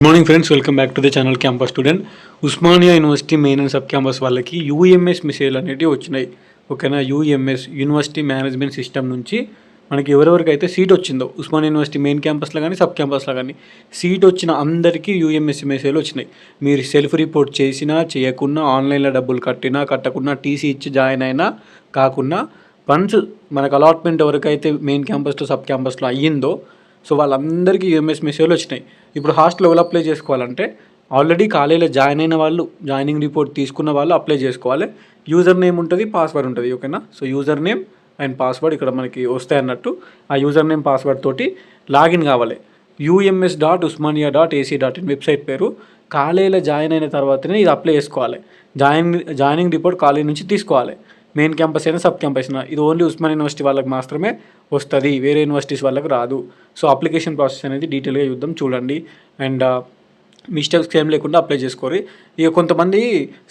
Good morning friends, welcome back to the channel campus student. Osmania university main and sub campus వాళ్ళకి UMS మెసేజ్లు అనేవి వచ్చినాయి. ఓకేనా, UMS university management system నుంచి మనకి ఎవరెవరికైతే సీట్ వచ్చిందో ఉస్మానియా యూనివర్సిటీ మెయిన్ క్యాంపస్లో కానీ సబ్ క్యాంపస్లో కానీ సీట్ వచ్చిన అందరికీ యూఎంఎస్ మెసేజ్లు వచ్చినాయి. మీరు సెల్ఫ్ రిపోర్ట్ చేసినా చేయకున్నా, ఆన్లైన్లో డబ్బులు కట్టినా కట్టకున్నా, టీసీ ఇచ్చి జాయిన్ అయినా కాకున్నా, వన్స్ మనకు అలాట్మెంట్ ఎవరికైతే మెయిన్ క్యాంపస్లో సబ్ క్యాంపస్లో అయ్యిందో సో వాళ్ళందరికీ యూఎంఎస్ మెసేజ్లు వచ్చినాయి. ఇప్పుడు హాస్టల్ ఎవరు అప్లై చేసుకోవాలంటే ఆల్రెడీ కాలేజీలో జాయిన్ అయిన వాళ్ళు, జాయినింగ్ రిపోర్ట్ తీసుకున్న వాళ్ళు అప్లై చేసుకోవాలి. యూజర్ నేమ్ ఉంటుంది, పాస్వర్డ్ ఉంటుంది. ఓకేనా, so user name and password ఇక్కడ మనకి వస్తాయి అన్నట్టు. ఆ యూజర్ నేమ్ పాస్వర్డ్ తోటి లాగిన్ కావాలి. ums.usmania.ac.in వెబ్సైట్ పేరు. కాలేజీలో జాయిన్ అయిన తర్వాతనే ఇది అప్లై చేసుకోవాలి. జాయినింగ్ రిపోర్ట్ కాలేజ్ నుంచి తీసుకోవాలి. మెయిన్ క్యాంపస్ అయినా సబ్ క్యాంపస్ అయినా ఇది ఓన్లీ ఉస్మానియా యూనివర్సిటీ వాళ్ళకి మాత్రమే వస్తుంది, వేరే యూనివర్సిటీస్ వాళ్ళకి రాదు. సో అప్లికేషన్ ప్రాసెస్ అనేది డీటెయిల్గా చూద్దాం, చూడండి. అండ్ మిస్టేక్స్ ఏం లేకుండా అప్లై చేసుకోరు. ఇక కొంతమంది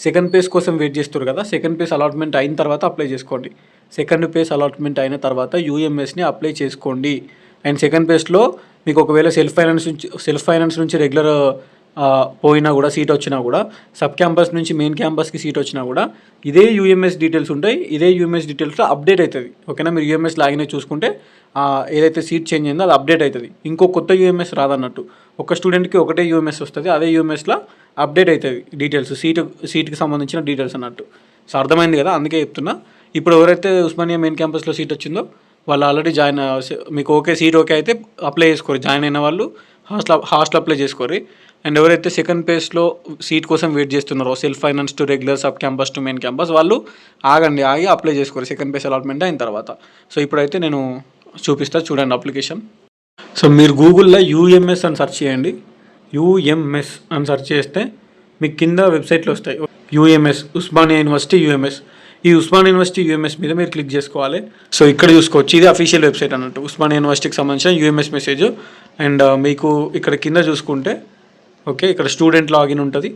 సెకండ్ పేజ్ కోసం వెయిట్ చేస్తారు కదా, సెకండ్ పేజ్ అలాట్మెంట్ అయిన తర్వాత అప్లై చేసుకోండి. సెకండ్ పేజ్ అలాట్మెంట్ అయిన తర్వాత యూఎంఎస్ని అప్లై చేసుకోండి. అండ్ సెకండ్ పేజ్లో మీకు ఒకవేళ సెల్ఫ్ ఫైనాన్స్ నుంచి రెగ్యులర్ పోయినా కూడా, సీట్ వచ్చినా కూడా, సబ్ క్యాంపస్ నుంచి మెయిన్ క్యాంపస్కి సీట్ వచ్చినా కూడా ఇదే యూఎంఎస్ డీటెయిల్స్ ఉంటాయి. ఇదే యూఎంఎస్ డీటెయిల్స్లో అప్డేట్ అవుతుంది. ఓకేనా, మీరు యూఎంఎస్ లాగిన్ చూసుకుంటే ఏదైతే సీట్ చేంజ్ అయిందో అది అప్డేట్ అవుతుంది. ఇంకో కొత్త యూఎంఎస్ రాదన్నట్టు. ఒక స్టూడెంట్కి ఒకటే యూఎంఎస్ వస్తుంది, అదే యూఎంఎస్లో అప్డేట్ అవుతుంది డీటెయిల్స్, సీట్కి సంబంధించిన డీటెయిల్స్ అన్నట్టు. సో అర్థమైంది కదా, అందుకే చెప్తున్నా. ఇప్పుడు ఎవరైతే ఉస్మానియా మెయిన్ క్యాంపస్లో సీట్ వచ్చిందో వాళ్ళు ఆల్రెడీ మీకు సీట్ ఓకే అయితే అప్లై చేసుకోరు. జాయిన్ అయిన వాళ్ళు హాస్టల్ అప్లై చేసుకోరు. అండ్ ఎవరైతే సెకండ్ పేజ్లో సీట్ కోసం వెయిట్ చేస్తున్నారో, self finance to regular, sub campus to main campus, వాళ్ళు ఆగి అప్లై చేసుకోరు సెకండ్ పేజ్ అలాట్మెంట్ అయిన తర్వాత. సో ఇప్పుడైతే నేను చూపిస్తా, చూడండి అప్లికేషన్. సో మీరు గూగుల్లో యూఎంఎస్ అని సెర్చ్ చేయండి. యూఎంఎస్ అని సెర్చ్ చేస్తే మీకు కింద వెబ్సైట్లో వస్తాయి. UMS, Osmania university UMS. ఈ ఉస్మానియా యూనివర్సిటీ యూఎంఎస్ మీద మీరు క్లిక్ చేసుకోవాలి. సో ఇక్కడ చూసుకోవచ్చు, ఇది అఫీషియల్ వెబ్సైట్ అన్నట్టు, ఉస్మానియా యూనివర్సిటీకి సంబంధించిన యూఎంఎస్ మెసేజ్. అండ్ మీకు ఇక్కడ కింద చూసుకుంటే ఓకే, ఇక్కడ స్టూడెంట్ లాగిన్ ఉంటుంది.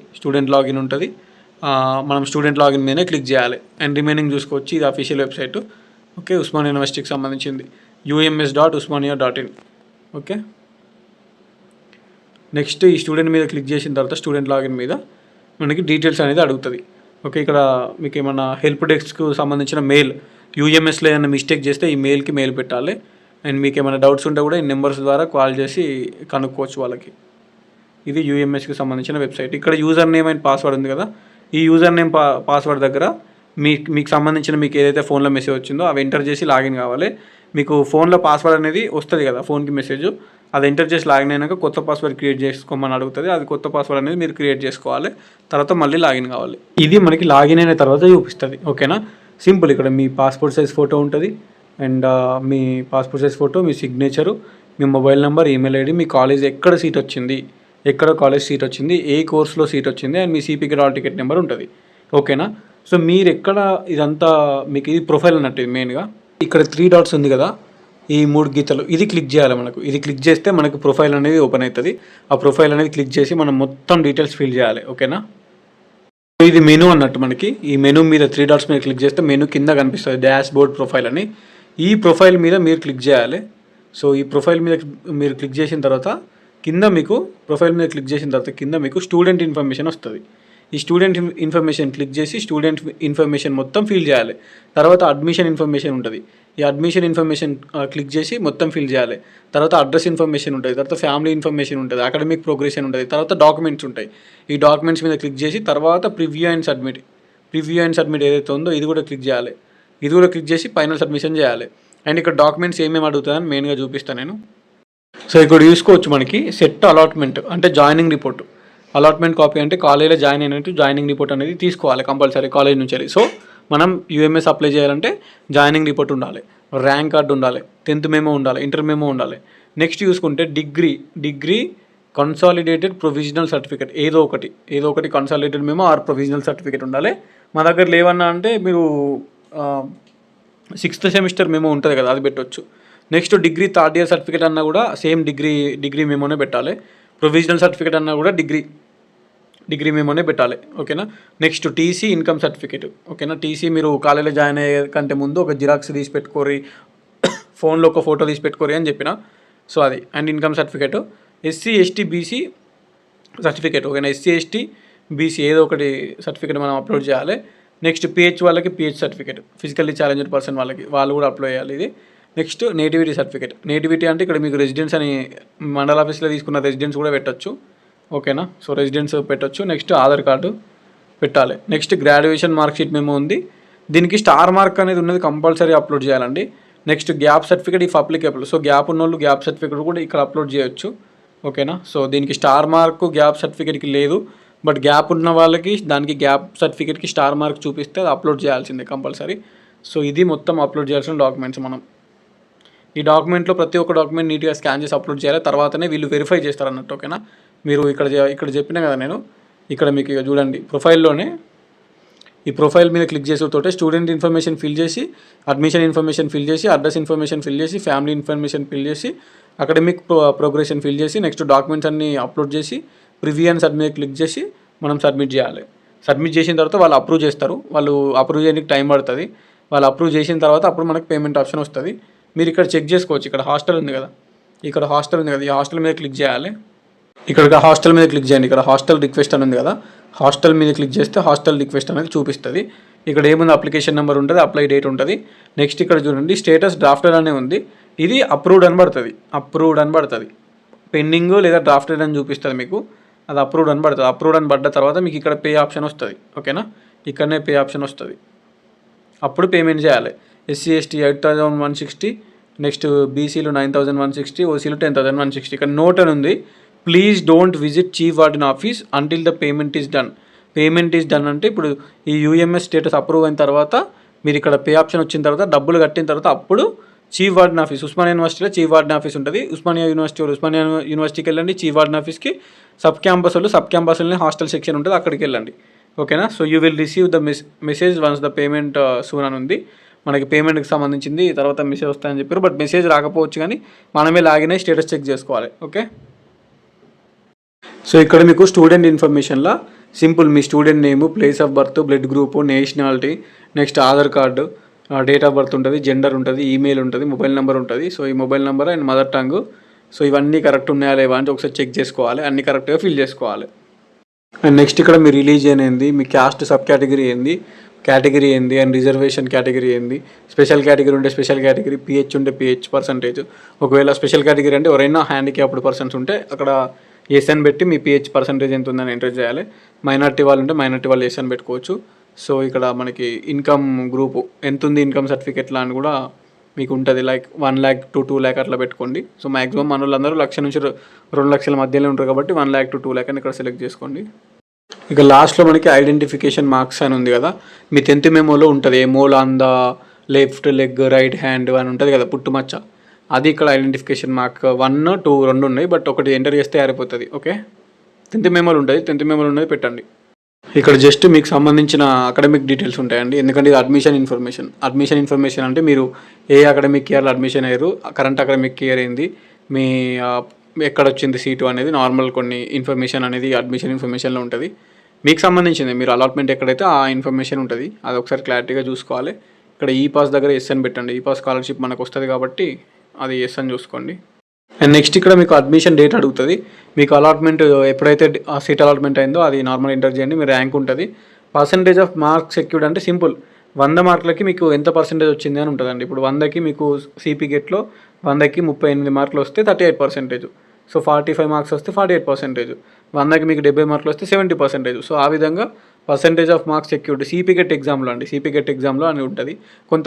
మనం స్టూడెంట్ లాగిన్ మీదనే క్లిక్ చేయాలి. అండ్ రిమైనింగ్ చూసుకోవచ్చు, ఇది అఫీషియల్ వెబ్సైట్. ఓకే, ఉస్మానియా యూనివర్సిటీకి సంబంధించింది ums.usmania.in. ఓకే, నెక్స్ట్ ఈ స్టూడెంట్ మీద క్లిక్ చేసిన తర్వాత స్టూడెంట్ లాగిన్ మీద మనకి డీటెయిల్స్ అనేది అడుగుతుంది. ఓకే, ఇక్కడ మీకు ఏమన్నా హెల్ప్ డెస్క్కు సంబంధించిన మెయిల్, యూఎంఎస్లో ఏమైనా మిస్టేక్ చేస్తే ఈ మెయిల్కి మెయిల్ పెట్టాలి. అండ్ మీకు ఏమైనా డౌట్స్ ఉంటే కూడా ఈ నెంబర్స్ ద్వారా కాల్ చేసి కనుక్కోవచ్చు వాళ్ళకి. ఇది యూఎంఎస్కి సంబంధించిన వెబ్సైట్. ఇక్కడ యూజర్ నేమ్ అండ్ పాస్వర్డ్ ఉంది కదా, ఈ యూజర్ నేమ్ పాస్వర్డ్ దగ్గర మీకు సంబంధించిన మీకు ఏదైతే ఫోన్లో మెసేజ్ వచ్చిందో అవి ఎంటర్ చేసి లాగిన్ కావాలి. మీకు ఫోన్లో పాస్వర్డ్ అనేది వస్తుంది కదా, ఫోన్కి మెసేజ్, అది ఎంటర్ చేసి లాగిన్ అయినాక కొత్త పాస్వర్డ్ క్రియేట్ చేసుకోమని అడుగుతుంది. అది కొత్త పాస్వర్డ్ అనేది మీరు క్రియేట్ చేసుకోవాలి, తర్వాత మళ్ళీ లాగిన్ కావాలి. ఇది మనకి లాగిన్ అయిన తర్వాత చూపిస్తుంది. ఓకేనా, సింపుల్. ఇక్కడ మీ పాస్పోర్ట్ సైజ్ ఫోటో ఉంటుంది. అండ్ మీ పాస్పోర్ట్ సైజ్ ఫోటో, మీ సిగ్నేచరు, మీ మొబైల్ నెంబర్, ఈమెయిల్ ఐడి, మీ కాలేజ్ ఎక్కడ సీట్ వచ్చింది, ఎక్కడ కాలేజ్ సీట్ వచ్చింది, ఏ కోర్సులో సీట్ వచ్చింది, అండ్ మీ సిపికి హాల్ టికెట్ నెంబర్ ఉంటుంది. ఓకేనా, సో మీరు ఎక్కడ ఇదంతా మీకు ఇది ప్రొఫైల్ అన్నట్టు. ఇది మెయిన్గా ఇక్కడ 3 డాట్స్ ఉంది కదా, ఈ 3 గీతలు, ఇది క్లిక్ చేయాలి మనకు. ఇది క్లిక్ చేస్తే మనకు ప్రొఫైల్ అనేది ఓపెన్ అవుతుంది. ఆ ప్రొఫైల్ అనేది క్లిక్ చేసి మనం మొత్తం డీటెయిల్స్ ఫిల్ చేయాలి. ఓకేనా, ఇది మెనూ అన్నట్టు. మనకి ఈ మెనూ మీద 3 డాట్స్ మీద క్లిక్ చేస్తే మెనూ కింద కనిపిస్తుంది డాష్ బోర్డ్ ప్రొఫైల్ అని. ఈ ప్రొఫైల్ మీద మీరు క్లిక్ చేయాలి. సో ఈ ప్రొఫైల్ మీద మీరు క్లిక్ చేసిన తర్వాత కింద మీకు కింద మీకు స్టూడెంట్ ఇన్ఫర్మేషన్ వస్తుంది. ఈ స్టూడెంట్ ఇన్ఫర్మేషన్ క్లిక్ చేసి స్టూడెంట్ ఇన్ఫర్మేషన్ మొత్తం ఫిల్ చేయాలి. తర్వాత అడ్మిషన్ ఇన్ఫర్మేషన్ ఉంటుంది. ఈ అడ్మిషన్ ఇన్ఫర్మేషన్ క్లిక్ చేసి మొత్తం ఫిల్ చేయాలి. తర్వాత అడ్రస్ ఇన్ఫర్మేషన్ ఉంటుంది. తర్వాత ఫ్యామిలీ ఇన్ఫర్మేషన్ ఉంటుంది. అకాడమిక్ ప్రోగ్రెషన్ ఉంటుంది. తర్వాత డాక్యుమెంట్స్ ఉంటాయి. ఈ డాక్యుమెంట్స్ మీద క్లిక్ చేసి తర్వాత ప్రివ్యూ అండ్ సబ్మిట్ ఏదైతే ఉందో ఇది కూడా క్లిక్ చేయాలి. ఇది కూడా క్లిక్ చేసి ఫైనల్ సబ్మిషన్ చేయాలి. అండ్ ఇక్కడ డాక్యుమెంట్స్ ఏమేమి అడుగుతుందని మెయిన్గా చూపిస్తాను నేను. సో ఇక్కడ చూసుకోవచ్చు, మనకి సెట్ అలాట్మెంట్ అంటే జాయినింగ్ రిపోర్ట్. అలాట్మెంట్ కాపీ అంటే కాలేజీలో జాయిన్ అయినట్టు జాయినింగ్ రిపోర్ట్ అనేది తీసుకోవాలి కంపల్సరీ కాలేజ్ నుంచి వెళ్ళి. సో మనం యూఎంఎస్ అప్లై చేయాలంటే జాయినింగ్ రిపోర్ట్ ఉండాలి, ర్యాంక్ కార్డు ఉండాలి, 10th మెమో ఉండాలి, ఇంటర్ మెమో ఉండాలి. నెక్స్ట్ చూసుకుంటే డిగ్రీ కన్సాలిడేటెడ్ ప్రొవిజనల్ సర్టిఫికేట్ ఏదో ఒకటి consolidated memo or provisional certificate ఉండాలి. మా దగ్గర లేవన్నా అంటే మీరు 6th సెమిస్టర్ మెమో ఉంటుంది కదా, అది పెట్టవచ్చు. Next degree 3rd year certificate అన్నా కూడా సేమ్ డిగ్రీ మెమోనే పెట్టాలి. ప్రొవిజనల్ సర్టిఫికేట్ అన్నా కూడా డిగ్రీ మెమోనే పెట్టాలి. ఓకేనా, నెక్స్ట్ టీసీ, ఇన్కమ్ సర్టిఫికేట్. ఓకేనా, టీసీ మీరు కాలేజీలో జాయిన్ అయ్యే కంటే ముందు ఒక జిరాక్స్ తీసి పెట్టుకోరి, ఫోన్లో ఒక ఫోటో తీసి పెట్టుకోరి అని చెప్పిన. సో అది. And income certificate, SC ST BC certificate, ఓకేనా. ఎస్సీ ఎస్టీ బీసీ ఏదో ఒకటి సర్టిఫికేట్ మనం అప్లోడ్ చేయాలి. నెక్స్ట్ పిహెచ్ వాళ్ళకి pH certificate, physically challenged person వాళ్ళకి వాళ్ళు కూడా అప్లోడ్ చేయాలి ఇది. Next nativity certificate. నేటివిటీ అంటే ఇక్కడ మీకు రెసిడెన్స్ అని మండల ఆఫీస్లో తీసుకున్న రెసిడెన్స్ కూడా పెట్టొచ్చు, ఓకేనా. సో రెసిడెన్స్ పెట్టొచ్చు. నెక్స్ట్ ఆధార్ కార్డు పెట్టాలి. నెక్స్ట్ గ్రాడ్యుయేషన్ మార్క్ షీట్ మేము ఉంది, దీనికి స్టార్ మార్క్ అనేది ఉన్నది కంపల్సరీ అప్లోడ్ చేయాలండి. Next gap certificate if applicable, so gap ఉన్న వాళ్ళు గ్యాప్ సర్టిఫికేట్ కూడా ఇక్కడ అప్లోడ్ చేయొచ్చు, ఓకేనా. సో దీనికి స్టార్ మార్క్ గ్యాప్ సర్టిఫికేట్కి లేదు, బట్ గ్యాప్ ఉన్న వాళ్ళకి దానికి గ్యాప్ సర్టిఫికేట్కి స్టార్ మార్క్ చూపిస్తే అది అప్లోడ్ చేయాల్సిందే కంపల్సరీ. సో ఇది మొత్తం అప్లోడ్ చేయాల్సిన డాక్యుమెంట్స్. మనం ఈ డాక్యుమెంట్లో ప్రతి ఒక్క డాక్యుమెంట్ నీట్గా స్కాన్ చేసి అప్లోడ్ చేయాలి, తర్వాతనే వీళ్ళు వెరిఫై చేస్తారు అన్నట్టు, ఓకేనా. మీరు ఇక్కడ చెప్పినా కదా నేను, ఇక్కడ మీకు ఇక చూడండి ప్రొఫైల్లోనే ఈ ప్రొఫైల్ మీద క్లిక్ చేసేతోటే స్టూడెంట్ ఇన్ఫర్మేషన్ ఫిల్ చేసి, అడ్మిషన్ ఇన్ఫర్మేషన్ ఫిల్ చేసి, అడ్రస్ ఇన్ఫర్మేషన్ ఫిల్ చేసి, ఫ్యామిలీ ఇన్ఫర్మేషన్ ఫిల్ చేసి, అకాడమిక్ ప్రోగ్రెషన్ ఫిల్ చేసి, నెక్స్ట్ డాక్యుమెంట్స్ అన్ని అప్లోడ్ చేసి, ప్రివ్యూ అండ్ సబ్మిట్ క్లిక్ చేసి మనం సబ్మిట్ చేయాలి. సబ్మిట్ చేసిన తర్వాత వాళ్ళు అప్రూవ్ చేస్తారు, వాళ్ళు అప్రూవ్ చేయడానికి టైం పడుతుంది. వాళ్ళు అప్రూవ్ చేసిన తర్వాత అప్పుడు మనకు పేమెంట్ ఆప్షన్ వస్తుంది. మీరు ఇక్కడ చెక్ చేసుకోవచ్చు, ఇక్కడ హాస్టల్ ఉంది కదా, ఈ హాస్టల్ మీద క్లిక్ చేయాలి. ఇక్కడ హాస్టల్ మీద క్లిక్ చేయండి, ఇక్కడ హాస్టల్ రిక్వెస్ట్ అని ఉంది కదా, హాస్టల్ మీద క్లిక్ చేస్తే హాస్టల్ రిక్వెస్ట్ అనేది చూపిస్తుంది. ఇక్కడ ఏముంది అప్లికేషన్ నెంబర్ ఉంటుంది, అప్లై డేట్ ఉంటుంది. నెక్స్ట్ ఇక్కడ చూడండి స్టేటస్ డ్రాఫ్టెడ్ అనే ఉంది, ఇది అప్రూవ్డ్ అని పడుతుంది. పెండింగ్ లేదా డ్రాఫ్టెడ్ అని చూపిస్తుంది మీకు, అది అప్రూవ్డ్ అని పడుతుంది. అప్రూవ్డ్ అని పడ్డ తర్వాత మీకు ఇక్కడ పే ఆప్షన్ వస్తుంది, ఓకేనా. ఇక్కడనే పే ఆప్షన్ వస్తుంది, అప్పుడు పేమెంట్ చేయాలి. ఎస్సీ ఎస్టీ 8,160, నెక్స్ట్ బీసీలు 9,160, ఓసీలు 10,160. ఇక్కడ నోట్ అని ఉంది, please don't visit chief warden office until the payment is done. Payment is done అంటే ఇప్పుడు ఈ యూఎంఎస్ స్టేటస్ అప్రూవ్ అయిన తర్వాత మీరు ఇక్కడ పే ఆప్షన్ వచ్చిన తర్వాత డబ్బులు కట్టిన తర్వాత అప్పుడు చీఫ్ వార్డెన్ ఆఫీస్, ఉస్మానియా యూనివర్సిటీలో చీఫ్ వార్డెన్ ఆఫీస్ ఉంటుంది. ఉస్మానియా యూనివర్సిటీకి వెళ్ళండి, చీఫ్ వార్డెన్ ఆఫీస్కి. సబ్ క్యాంపస్లోనే హాస్టల్ సెక్షన్ ఉంటుంది, అక్కడికి వెళ్ళండి, ఓకేనా. So you will receive the message once the payment soon అని ఉంది. మనకి పేమెంట్కి సంబంధించింది తర్వాత మెసేజ్ వస్తాయని చెప్పారు, బట్ మెసేజ్ రాకపోవచ్చు, కానీ మనమే లాగిన్ అయ్యి స్టేటస్ చెక్ చేసుకోవాలి, ఓకే. సో ఇక్కడ మీకు స్టూడెంట్ ఇన్ఫర్మేషన్లో సింపుల్ మీ student name, place of birth, blood group, nationality, next Aadhaar card, date of birth ఉంటుంది, జెండర్ ఉంటుంది, ఈమెయిల్ ఉంటుంది, మొబైల్ నెంబర్ ఉంటుంది. సో ఈ mobile number and mother tongue, so ఇవన్నీ కరెక్ట్ ఉన్నాయా లేవా అంటే ఒకసారి చెక్ చేసుకోవాలి, అన్ని కరెక్ట్గా ఫిల్ చేసుకోవాలి. అండ్ నెక్స్ట్ ఇక్కడ మీ రిలీజియన్ ఏంది, మీ క్యాస్ట్ సబ్ కేటగిరీ ఏంది, అండ్ రిజర్వేషన్ కేటగిరీ ఏంది, స్పెషల్ కేటగిరీ ఉంటే స్పెషల్ కేటగిరీ, పిహెచ్ ఉంటే పిహెచ్ పర్సంటేజ్. ఒకవేళ స్పెషల్ కేటగిరీ అంటే ఎవరైనా హ్యాండిక్యాప్డ్ పర్సన్స్ ఉంటే అక్కడ ఎస్ఎన్ పెట్టి మీ పిహెచ్ పర్సంటేజ్ ఎంత ఉందని ఎంటర్ చేయాలి. మైనార్టీ వాళ్ళు ఉంటే మైనార్టీ వాళ్ళు ఎస్ఎన్ పెట్టుకోవచ్చు. సో ఇక్కడ మనకి ఇన్కమ్ గ్రూపు ఎంత ఉంది, ఇన్కమ్ సర్టిఫికేట్లో అని కూడా మీకు ఉంటుంది, లైక్ 1 lakh to 2 lakh అట్లా పెట్టుకోండి. సో మ్యాక్సిమం మన వాళ్ళందరూ 1,00,000 నుంచి 2 లక్షల మధ్యలో ఉంటారు కాబట్టి 1 lakh to 2 lakh అని ఇక్కడ సెలెక్ట్ చేసుకోండి. ఇక లాస్ట్లో మనకి ఐడెంటిఫికేషన్ మార్క్స్ అని ఉంది కదా, మీ 10th మెమోలో ఉంటుంది, ఏ mole on the left leg, right hand అని ఉంటుంది కదా పుట్టుమచ్చ, అది ఇక్కడ ఐడెంటిఫికేషన్ మార్క్ 1, 2 రెండు ఉన్నాయి, బట్ ఒకటి ఎంటర్ చేస్తే ఆరిపోతుంది, ఓకే. 10th మెమోలు ఉంటుంది, 10th మెమోలు ఉన్నది పెట్టండి. ఇక్కడ జస్ట్ మీకు సంబంధించిన అకాడమిక్ డీటెయిల్స్ ఉంటాయండి, ఎందుకంటే ఇది అడ్మిషన్ ఇన్ఫర్మేషన్ అంటే మీరు ఏ అకాడమిక్ ఇయర్లో అడ్మిషన్ అయ్యారు, కరెంట్ అకాడమిక్ ఇయర్ ఏంది, మీ ఎక్కడ వచ్చింది సీటు అనేది, నార్మల్ కొన్ని ఇన్ఫర్మేషన్ అనేది అడ్మిషన్ ఇన్ఫర్మేషన్లో ఉంటుంది. మీకు సంబంధించింది మీరు అలాట్మెంట్ ఎక్కడైతే ఆ ఇన్ఫర్మేషన్ ఉంటుంది, అది ఒకసారి క్లారిటీగా చూసుకోవాలి. ఇక్కడ ఈ పాస్ దగ్గర ఎస్ అని పెట్టండి, ఈ పాస్ స్కాలర్షిప్ మనకు వస్తుంది కాబట్టి అది ఎస్ అని చూసుకోండి. అండ్ నెక్స్ట్ ఇక్కడ మీకు అడ్మిషన్ డేట్ అడుగుతుంది, మీకు అలాట్మెంట్ ఎప్పుడైతే సీట్ అలాట్మెంట్ అయిందో అది నార్మల్ ఎంటర్ చేయండి, మీ ర్యాంక్ ఉంటుంది. పర్సంటేజ్ ఆఫ్ మార్క్స్ సెక్యూర్డ్ అంటే సింపుల్, 100 మార్కులకి మీకు ఎంత పర్సెంటేజ్ వచ్చింది అని ఉంటుందండి. ఇప్పుడు 100కి మీకు సిపి గెట్లో 100కి 38 మార్కులు వస్తే 38%, సో 45 మార్క్స్ వస్తే 48%, 100కి మీకు 70 మార్కులు వస్తే 70%. సో ఆ విధంగా percentage of marks secured CP get ఎగ్జామ్లో అని ఉంటుంది.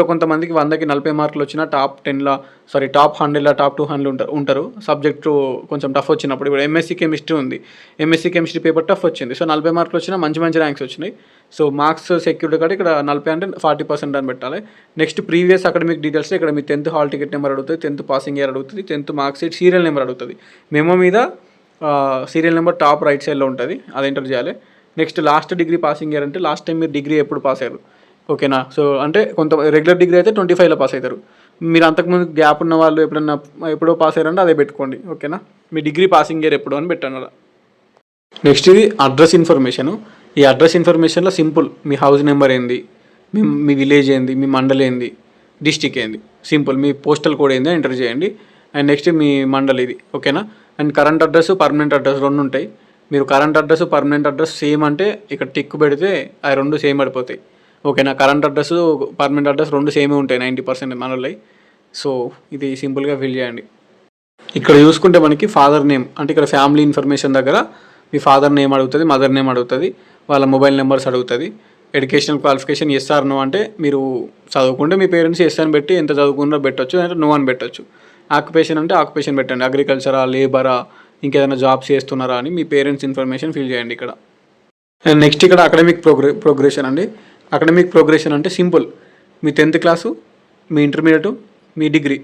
కొంతమందికి 100కి 40 మార్కులు వచ్చినా టాప్ 100లో, టాప్ 200 ఉంటారు. సబ్జెక్టు కొంచెం టఫ్ వచ్చినప్పుడు, ఇప్పుడు ఎంఎస్సీ కెమిస్ట్రీ పేపర్ టఫ్ వచ్చింది, సో 40 మార్కులు వచ్చినా మంచి ర్యాంక్స్ వచ్చినాయి. సో మార్క్స్ సెక్యూర్డ్ కాబట్టి ఇక్కడ 40 అంటే 40% అని పెట్టాలి. నెక్స్ట్ ప్రీవియస్ అకాడమిక్ డీటెయిల్స్, ఇక్కడ మీ 10th హాల్ టికెట్ నెంబర్ అడుగుతుంది, 10th పాసింగ్ ఇయర్ అడుగుతుంది, 10th marks sheet serial number అడుగుతుంది. మెమో మీద సీరియల్ నెంబర్ టాప్ రైట్ సైడ్లో ఉంటుంది, అది ఎంటర్ చేయాలి. Next last degree passing year అంటే లాస్ట్ టైం మీరు డిగ్రీ ఎప్పుడు పాస్ అయ్యారు, ఓకేనా. సో అంటే కొంత రెగ్యులర్ డిగ్రీ అయితే 25లో పాస్ అవుతారు, మీరు అంతకుముందు గ్యాప్ ఉన్న వాళ్ళు ఎప్పుడో పాస్ అయ్యారంటే అదే పెట్టుకోండి, ఓకేనా. మీ డిగ్రీ పాసింగ్ ఇయర్ ఎప్పుడు అని పెట్టండి అలా. నెక్స్ట్ ఇది అడ్రస్ ఇన్ఫర్మేషను. ఈ అడ్రస్ ఇన్ఫర్మేషన్లో సింపుల్, మీ హౌస్ నెంబర్ ఏంది, మీ విలేజ్ ఏంది, మీ మండల్ ఏంది, డిస్టిక్ ఏంది, సింపుల్ మీ పోస్టల్ కోడ్ ఏంది ఎంటర్ చేయండి. అండ్ నెక్స్ట్ మీ మండల్ ఇది, ఓకేనా. And current address, permanent address రెండు ఉంటాయి. మీరు current address permanent address same అంటే ఇక్కడ టిక్ పెడితే ఆ రెండు సేమ్ పడిపోతాయి. ఓకేనా, కరెంట్ అడ్రస్ పర్మనెంట్ అడ్రస్ రెండు సేమే ఉంటాయి 90% మనలో. సో ఇది సింపుల్గా ఫిల్ చేయండి. ఇక్కడ చూసుకుంటే మనకి ఫాదర్ నేమ్ అంటే ఇక్కడ ఫ్యామిలీ ఇన్ఫర్మేషన్ దగ్గర మీ ఫాదర్ నేమ్ అడుగుతుంది, మదర్ నేమ్ అడుగుతుంది, వాళ్ళ మొబైల్ నెంబర్స్ అడుగుతుంది. Educational qualification yes or no అంటే మీరు చదువుకుంటే మీ పేరెంట్స్ ఎస్ అని పెట్టి ఎంత చదువుకున్నారో పెట్టొచ్చు, అంటే నో అని పెట్టొచ్చు. ఆక్యుపేషన్ అంటే ఆక్యుపేషన్ పెట్టండి, అగ్రికల్చరా, లేబరా, ఇంకేదైనా జాబ్స్ చేస్తున్నారా అని మీ పేరెంట్స్ ఇన్ఫర్మేషన్ ఫిల్ చేయండి ఇక్కడ. అండ్ నెక్స్ట్ ఇక్కడ అకాడమిక్ ప్రోగ్రెషన్ అండి. అకాడమిక్ ప్రోగ్రెషన్ అంటే సింపుల్, మీ 10th క్లాసు, మీ ఇంటర్మీడియట్, మీ డిగ్రీ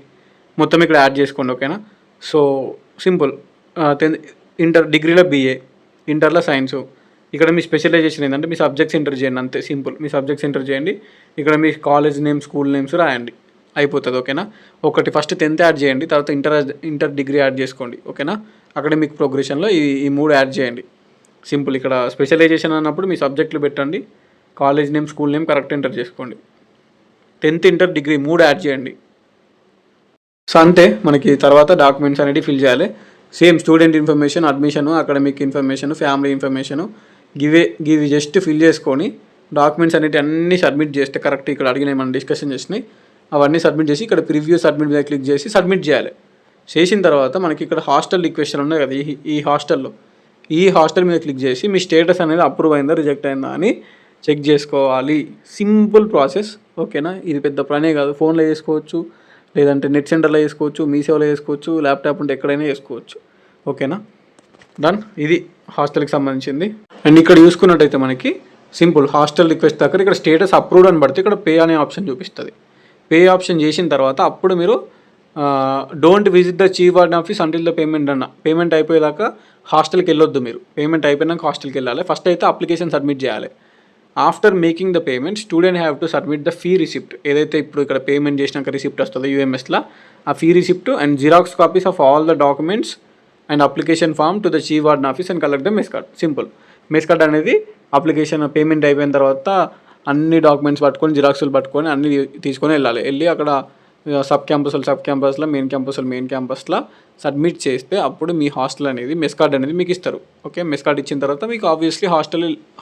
మొత్తం ఇక్కడ యాడ్ చేసుకోండి. ఓకేనా, సో సింపుల్. 10th ఇంటర్, డిగ్రీలో BA, ఇంటర్లో సైన్సు. ఇక్కడ మీ స్పెషలైజేషన్ ఏంటంటే మీ సబ్జెక్ట్స్ ఎంటర్ చేయండి, అంతే సింపుల్. మీ సబ్జెక్ట్స్ ఎంటర్ చేయండి, ఇక్కడ మీ కాలేజ్ నేమ్, స్కూల్ నేమ్స్ రాయండి, అయిపోతుంది. ఓకేనా, ఒకటి ఫస్ట్ 10th యాడ్ చేయండి, తర్వాత ఇంటర్ డిగ్రీ యాడ్ చేసుకోండి. ఓకేనా, అకాడమిక్ ప్రోగ్రెషన్లో ఈ మూడు యాడ్ చేయండి. సింపుల్. ఇక్కడ స్పెషలైజేషన్ అన్నప్పుడు మీ సబ్జెక్టులు పెట్టండి, college name, school name correct enter చేసుకోండి. 10th ఇంటర్ డిగ్రీ మూడు యాడ్ చేయండి. సో అంతే, మనకి తర్వాత డాక్యుమెంట్స్ అనేవి ఫిల్ చేయాలి. Same student information, admission, academic information, family information, గివి జస్ట్ ఫిల్ చేసుకొని డాక్యుమెంట్స్ అనేవి అన్నీ సబ్మిట్ చేస్తే కరెక్ట్. ఇక్కడ అడిగినాయి మనం డిస్కషన్ చేసినాయి, అవన్నీ సబ్మిట్ చేసి ఇక్కడ ప్రివ్యూ సబ్మిట్ మీద క్లిక్ చేసి సబ్మిట్ చేయాలి. చేసిన తర్వాత మనకి ఇక్కడ హాస్టల్ రిక్వెస్ట్ ఉన్నాయి కదా, ఈ హాస్టల్ మీద క్లిక్ చేసి మీ స్టేటస్ అనేది అప్రూవ్ అయిందా రిజెక్ట్ అయిందా అని చెక్ చేసుకోవాలి. Simple process. ఓకేనా, ఇది పెద్ద పనే కాదు, ఫోన్లో చేసుకోవచ్చు, లేదంటే నెట్ సెంటర్లో చేసుకోవచ్చు, మీ సేవలో చేసుకోవచ్చు, ల్యాప్టాప్ ఉంటే ఎక్కడైనా చేసుకోవచ్చు. ఓకేనా, డన్. ఇది హాస్టల్కి సంబంధించింది. అండ్ ఇక్కడ చూసుకున్నట్టయితే మనకి సింపుల్ హాస్టల్ రిక్వెస్ట్ దగ్గర ఇక్కడ స్టేటస్ అప్రూవ్డ్ అని పడితే ఇక్కడ పే అనే ఆప్షన్ చూపిస్తుంది. పే ఆప్షన్ చేసిన తర్వాత అప్పుడు మీరు don't visit the chief warden office until the payment అన్న, పేమెంట్ అయిపోయేదాకా హాస్టల్కి వెళ్ళొద్దు మీరు. పేమెంట్ అయిపోయినాక హాస్టల్కి వెళ్ళాలి. ఫస్ట్ అయితే అప్లికేషన్ సబ్మిట్ చేయాలి. After making the payment student have to submit the fee receipt. ఏదైతే ఇప్పుడు ఇక్కడ పేమెంట్ చేసినాక రిసిప్ట్ వస్తుందో UMSలో, ఆ fee receipt and xerox copies of all the documents and application form to the chief warden office and collect the mess card. Simple. Mess card అనేది application payment అయిపోయిన తర్వాత అన్ని డాక్యుమెంట్స్ పట్టుకొని, జిరాక్స్లు పట్టుకొని అన్ని తీసుకొని వెళ్ళి అక్కడ సబ్ క్యాంపస్లో, మెయిన్ క్యాంపస్లో సబ్మిట్ చేస్తే అప్పుడు మీ హాస్టల్ అనేది మెస్ కార్డ్ అనేది మీకు ఇస్తారు. ఓకే, మెస్ కార్డ్ ఇచ్చిన తర్వాత మీకు ఆబ్వియస్లీ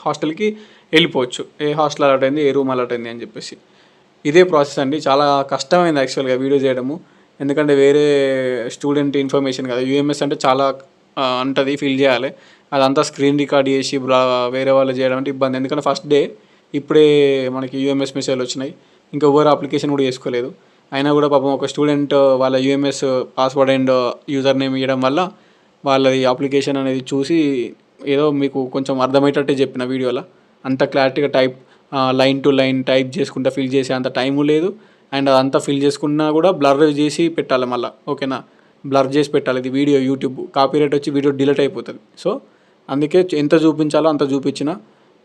హాస్టల్కి వెళ్ళిపోవచ్చు. ఏ హాస్టల్ అలాట్ అయింది, ఏ రూమ్ అలాట్ అయింది అని చెప్పేసి. ఇదే ప్రాసెస్ అండి. చాలా కష్టమైంది యాక్చువల్గా వీడియో చేయడము, ఎందుకంటే వేరే స్టూడెంట్ ఇన్ఫర్మేషన్ కదా. UMS అంటే చాలా ఉంటుంది, ఫిల్ చేయాలి. అదంతా స్క్రీన్ రికార్డ్ చేసి వేరే వాళ్ళు చేయడం అంటే ఇబ్బంది. ఎందుకంటే ఫస్ట్ డే ఇప్పుడే మనకి UMS మెసేజ్లు వచ్చినాయి, ఇంకా ఎవరు అప్లికేషన్ కూడా చేసుకోలేదు. అయినా కూడా పాపం ఒక స్టూడెంట్ వాళ్ళ UMS password and user name ఇవ్వడం వల్ల వాళ్ళది అప్లికేషన్ అనేది చూసి ఏదో మీకు కొంచెం అర్థమయ్యేటట్టే చెప్పిన వీడియోలో. అంత క్లారిటీగా లైన్ టు లైన్ టైప్ చేసుకుంటా ఫిల్ చేసే అంత టైము లేదు. అండ్ అదంతా ఫిల్ చేసుకున్నా కూడా బ్లర్ చేసి పెట్టాలి మళ్ళీ. ఓకేనా, బ్లర్ చేసి పెట్టాలి. ఇది వీడియో యూట్యూబ్ కాపీరైట్ వచ్చి వీడియో డిలీట్ అయిపోతుంది. సో అందుకే ఎంత చూపించాలో అంత చూపించినా,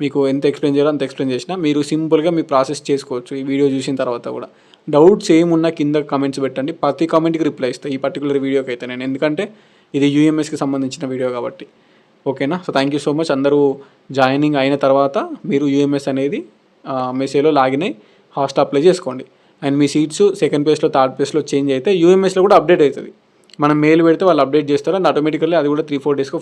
మీకు ఎంత ఎక్స్ప్లెయిన్ చేయాలో అంత ఎక్స్ప్లెయిన్ చేసినా మీరు సింపుల్గా మీ ప్రాసెస్ చేసుకోవచ్చు. ఈ వీడియో చూసిన తర్వాత కూడా డౌట్స్ ఏమున్నా కింద కమెంట్స్ పెట్టండి, ప్రతి కామెంట్కి రిప్లై ఇస్తాను ఈ పర్టికులర్ వీడియోకి అయితే నేను, ఎందుకంటే ఇది UMSకి సంబంధించిన వీడియో కాబట్టి. ఓకేనా, so thank you so much. అందరూ జాయినింగ్ అయిన తర్వాత మీరు UMS అనేది మెసేజ్లో లాగిన్ అయ్యి హాస్టల్ అప్లై చేసుకోండి. అండ్ మీ సీట్స్ సెకండ్ పేజ్లో, థర్డ్ పేజ్లో చేంజ్ అయితే UMSలో కూడా అప్డేట్ అవుతుంది. మనం మెయిల్ పెడితే వాళ్ళు అప్డేట్ చేస్తారు, అండ్ ఆటోమేటికల్లీ అది కూడా 3-4 డేస్కో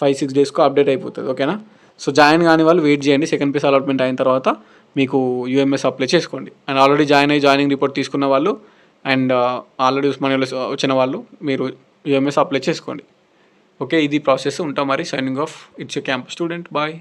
5-6 డేస్కో అప్డేట్ అయిపోతుంది. ఓకేనా, సో జాయిన్ కాని వాళ్ళు వెయిట్ చేయండి. సెకండ్ పేజ్ అలాట్మెంట్ అయిన తర్వాత మీకు UMS అప్లై చేసుకోండి. అండ్ ఆల్రెడీ జాయినింగ్ రిపోర్ట్ తీసుకున్న వాళ్ళు అండ్ ఆల్రెడీ ఉస్మానియాలో వచ్చిన వాళ్ళు మీరు UMS అప్లై చేసుకోండి. ఓకే, ఇది ప్రాసెస్. ఉంటాం మరి. Signing off. It's U campus student. Bye.